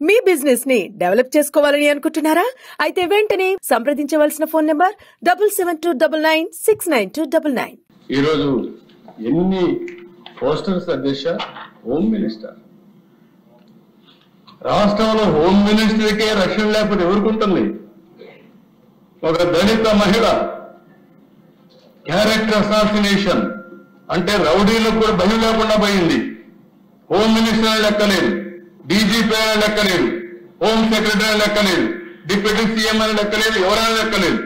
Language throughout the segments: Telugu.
మీ బిజినెస్ ని డెవలప్ చేసుకోవాలని అనుకుంటున్నారా? అయితే వెంటనే సంప్రదించవలసిన ఫోన్ నంబర్ 7729969299. ఈ రోజు ఎన్ని పోస్టర్స్ అధ్యక్ష హోమ్ మినిస్టర్ రాష్ట్రంలో హోమ్ మినిస్టర్కే రక్షణ లేకపోతే ఎవరుకుంటుంది? ఒక దళిత మహిళ క్యారెక్టర్ అసాసినేషన్ అంటే రౌడీలకు కూడా భయం లేకుండా పోయింది. హోమ్ మినిస్టర్ లెక్కలేదు, డీజీపీ అయినా లెక్కలేదు, హోమ్ సెక్రటరీ లెక్కలేదు, డిప్యూటీ సీఎం అని లెక్కలేదు, ఎవరైనా లెక్కలేదు.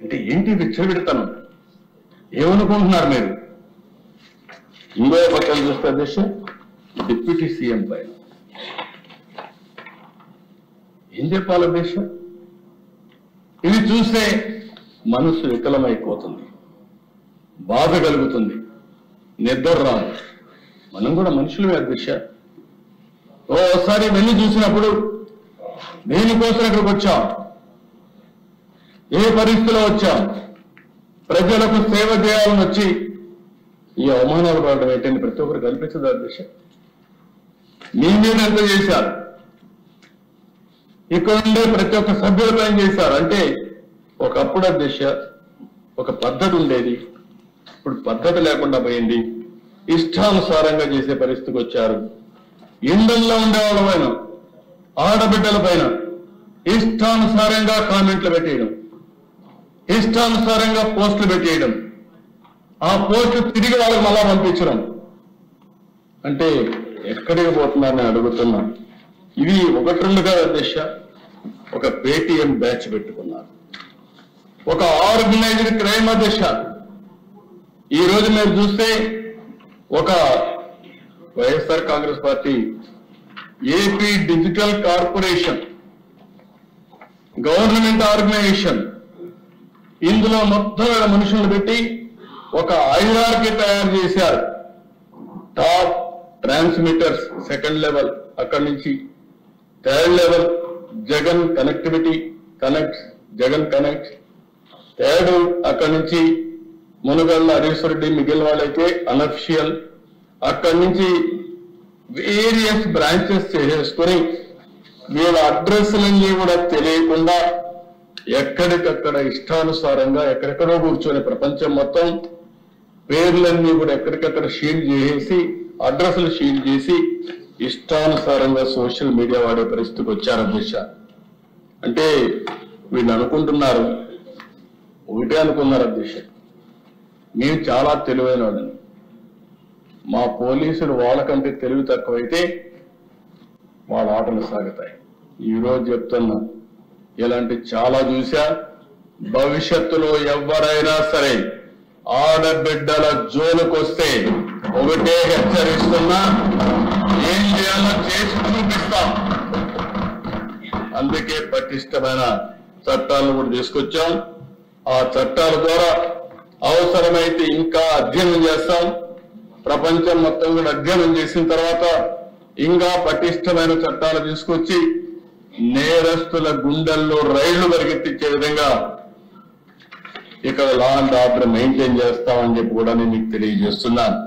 అంటే ఏంటి విచ్చలవిడతనం? ఏమనుకుంటున్నారు మీరు? ఇంకో పక్కన చూస్తే అధ్యక్ష డిప్యూటీ సీఎం పైన ఏం చెప్పాలి అధ్యక్ష? ఇది చూస్తే మనసు వికలమైపోతుంది, బాధ కలుగుతుంది, నిద్ర రాదు. మనం కూడా మనుషులమే అధ్యక్ష. ఓసారి ఇవన్నీ చూసినప్పుడు దేనికోసం ఇక్కడికి వచ్చాం, ఏ పరిస్థితిలో వచ్చాం, ప్రజలకు సేవ చేయాలని వచ్చి ఈ అవమానాలు పడడం ఏంటని ప్రతి ఒక్కరు కనిపించదు అధ్యక్ష. మీ మీద ఎంత చేశారు, ఇక్కడ ఉండే ప్రతి ఒక్క సభ్యులపై ఏం చేశారు అంటే ఒకప్పుడు అధ్యక్ష ఒక పద్ధతి ఉండేది, ఇప్పుడు పద్ధతి లేకుండా పోయింది. ఇష్టానుసారంగా చేసే పరిస్థితికి వచ్చారు. ఇండ్లలో ఉండేవాళ్ళ పైన, ఆడబిడ్డల పైన ఇష్టానుసారంగా కామెంట్లు పెట్టేయడం, ఇష్టానుసారంగా పోస్టులు పెట్టేయడం, ఆ పోస్టు తిరిగి వాళ్ళకి మళ్ళా పంపించడం అంటే ఎక్కడికి పోతున్నారని అడుగుతున్నా. ఇది ఒకటి రెండు కాదు అధ్యక్ష, ఒక పేటీఎం బ్యాచ్ పెట్టుకున్నారు, ఒక ఆర్గనైజ్డ్ క్రైమ్ అధ్యక్ష. ఈ రోజు మీరు చూస్తే ఒక YSR Congress party AP digital corporation government organisation, ఇందులో మొత్తం మనుషులను పెట్టి ఒక హైరార్కీ తయారు చేశారు. టాప్ ట్రాన్స్మిటర్స్ సెకండ్ లెవెల్, అక్కడి నుంచి third level Jagan connectivity Jagan connect, third అక్కడి నుంచి మునుగళ్ళ హరీశ్వర్ రెడ్డి, మిగిలిన వాళ్ళైతే అనఫిషియల్, అక్కడి నుంచి వేరియస్ బ్రాంచెస్ చేసుకుని వీళ్ళ అడ్రస్లన్నీ కూడా తెలియకుండా ఎక్కడికక్కడ ఇష్టానుసారంగా ఎక్కడెక్కడో కూర్చొని ప్రపంచం మొత్తం పేర్లన్నీ కూడా ఎక్కడికక్కడ షీల్డ్ చేసి, అడ్రస్లు షీల్డ్ చేసి ఇష్టానుసారంగా సోషల్ మీడియా వాడే పరిస్థితికి వచ్చారు అధ్యక్ష. అంటే వీళ్ళు అనుకుంటున్నారు, ఒకటే అనుకున్నారు అధ్యక్ష, మేము చాలా తెలివైన వాళ్ళని, మా పోలీసులు వాళ్ళకంటే తెలివి తక్కువైతే వాళ్ళ ఆటలు సాగుతాయి. ఈరోజు చెప్తున్నా, ఇలాంటి చాలా చూసా. భవిష్యత్తులో ఎవరైనా సరే ఆడబిడ్డల జోలుకు వస్తే ఒకటే హెచ్చరిస్తున్నా, ఏం చేయాలో చేసి చూపిస్తాం. అందుకే పటిష్టమైన చట్టాలను కూడా తీసుకొచ్చాం. ఆ చట్టాల ద్వారా అవసరమైతే ఇంకా అధ్యయనం చేస్తాం. ప్రపంచం మొత్తం కూడా అధ్యయనం చేసిన తర్వాత ఇంకా పటిష్టమైన చట్టాలు తీసుకొచ్చి నేరస్తుల గుండెల్లో రైళ్లు పరిగెత్తించే విధంగా ఇక్కడ లా అండ్ ఆర్డర్ మెయింటైన్ చేస్తామని చెప్పి కూడా నేను మీకు తెలియజేస్తున్నాను.